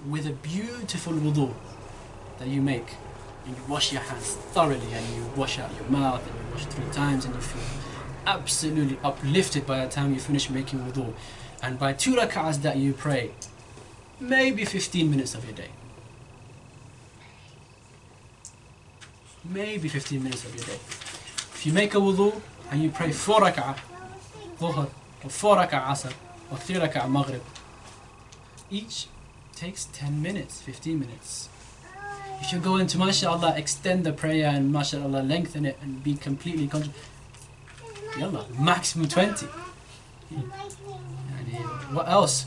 with a beautiful wudu that you make. And you wash your hands thoroughly, and you wash out your mouth, and you wash 3 times, and you feel absolutely uplifted by the time you finish making wudu. And by 2 rak'ahs that you pray, maybe 15 minutes of your day. Maybe 15 minutes of your day. If you make a wudu and you pray 4 rak'ah dhuhr, or 4 rak'ah asr, or 3 rak'ah maghrib, each takes 10 minutes, 15 minutes. If you go into mashallah, extend the prayer and mashallah, lengthen it and be completely conscious, yallah, maximum 20. What else?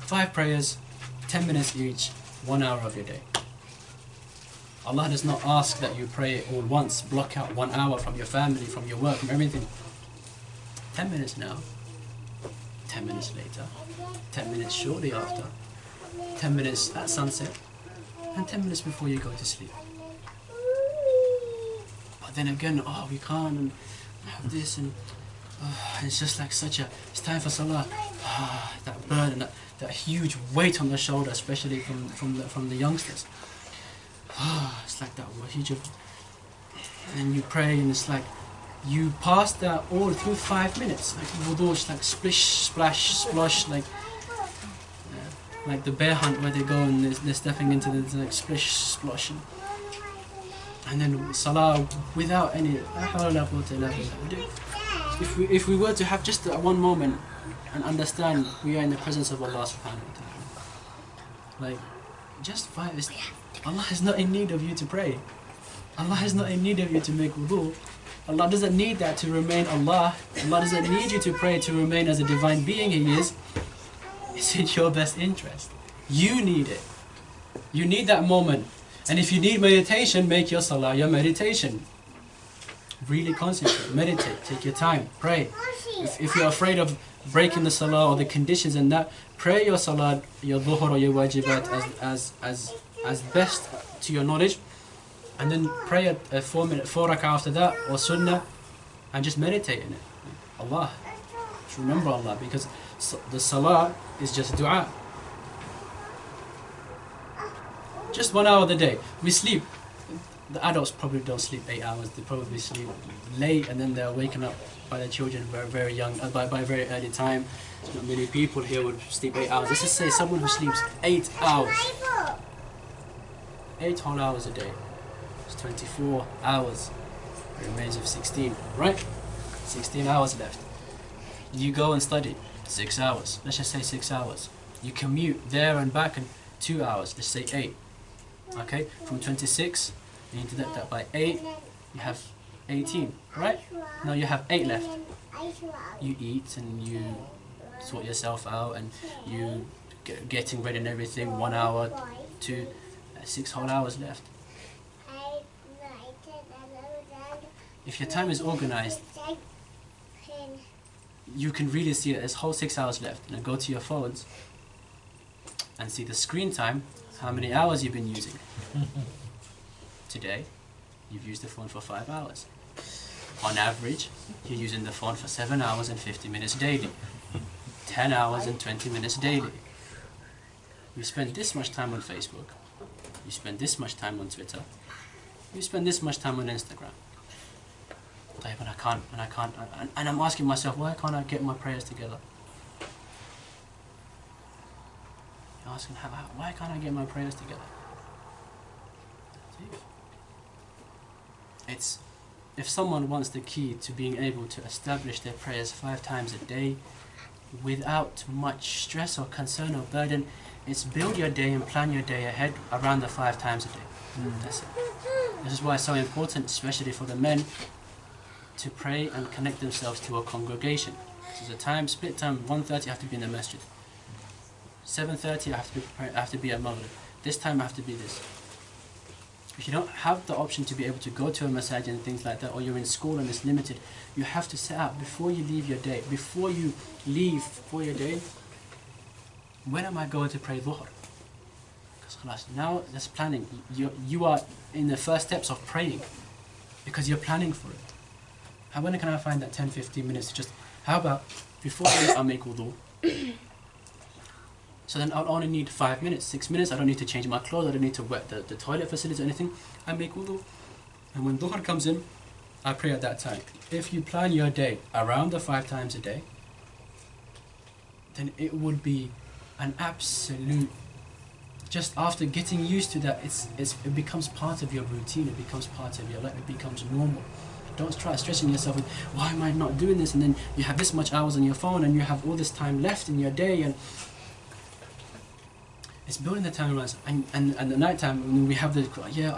5 prayers, 10 minutes each, 1 hour of your day. Allah does not ask that you pray it all once. Block out 1 hour from your family, from your work, from everything. 10 minutes now, 10 minutes later, 10 minutes shortly after, 10 minutes at sunset, and 10 minutes before you go to sleep. But then again, oh, we can't, and have this, and it's just like it's time for salah. That burden, that huge weight on the shoulder, especially from the youngsters. It's like that huge, and you pray, and it's like you pass that all through 5 minutes. Like wudu, it's like splish, splash, splosh, like the bear hunt where they go and they're stepping into the like splish, splosh, and then salah without any. If we were to have just that one moment and understand we are in the presence of Allah subhanahu wa ta'ala, like just 5 is. Allah is not in need of you to pray. Allah is not in need of you to make wudu. Allah doesn't need that to remain Allah. Allah doesn't need you to pray to remain as a divine being He is. It's in your best interest. You need it. You need that moment. And if you need meditation, make your salah your meditation. Really concentrate, meditate, take your time, pray. If you're afraid of breaking the salah or the conditions and that, pray your salah, your dhuhr or your wajibat as best to your knowledge, and then pray a 4 rak'ah after that, or sunnah, and just meditate in it. Allah, just remember Allah, because the salah is just dua. Just 1 hour of the day. We sleep. The adults probably don't sleep 8 hours. They probably sleep late, and then they're waken up by their children very young, by a very early time. Not many people here would sleep 8 hours. Let's just say someone who sleeps 8 hours. 8 whole hours a day. It's 24 hours. It remains of 16, right? 16 hours left. You go and study 6 hours. Let's just say 6 hours. You commute there and back in 2 hours. Let's say 8. Okay? From 26, you need to deduct that by 8. You have 18, right? Now you have 8 left. You eat and you sort yourself out, and you getting ready and everything. 1 hour, 2, 6 whole hours left. If your time is organized, you can really see that there's whole 6 hours left. And go to your phones and see the screen time, how many hours you've been using. Today, you've used the phone for 5 hours. On average, you're using the phone for 7 hours and 50 minutes daily. 10 hours and 20 minutes daily. You spend this much time on Facebook. You spend this much time on Twitter. You spend this much time on Instagram. And I'm asking myself, why can't I get my prayers together? You're asking, why can't I get my prayers together? It's, if someone wants the key to being able to establish their prayers 5 times a day without much stress or concern or burden, it's build your day and plan your day ahead around the 5 times a day. That's it. This is why it's so important, especially for the men, to pray and connect themselves to a congregation. So the time, split time, 1:30 I have to be in the masjid. 7:30 I have to be at Maghrib. This time I have to be this. If you don't have the option to be able to go to a masjid and things like that, or you're in school and it's limited, you have to set out before you leave your day. Before you leave for your day, when am I going to pray dhuhr? Because now that's planning. You are in the first steps of praying, because you're planning for it. And when can I find that 10-15 minutes to just, how about before I make wudu, So then I'll only need 5 minutes, 6 minutes. I don't need to change my clothes. I don't need to wet the toilet facilities or anything. I make wudu. And when dhuhr comes in, I pray at that time. If you plan your day around the 5 times a day, then it would be an absolute, just after getting used to that, it becomes part of your routine, it becomes part of your life, it becomes normal. Don't try stressing yourself with, why am I not doing this? And then you have this much hours on your phone and you have all this time left in your day, and it's building the time around. And the night time when we have the, yeah,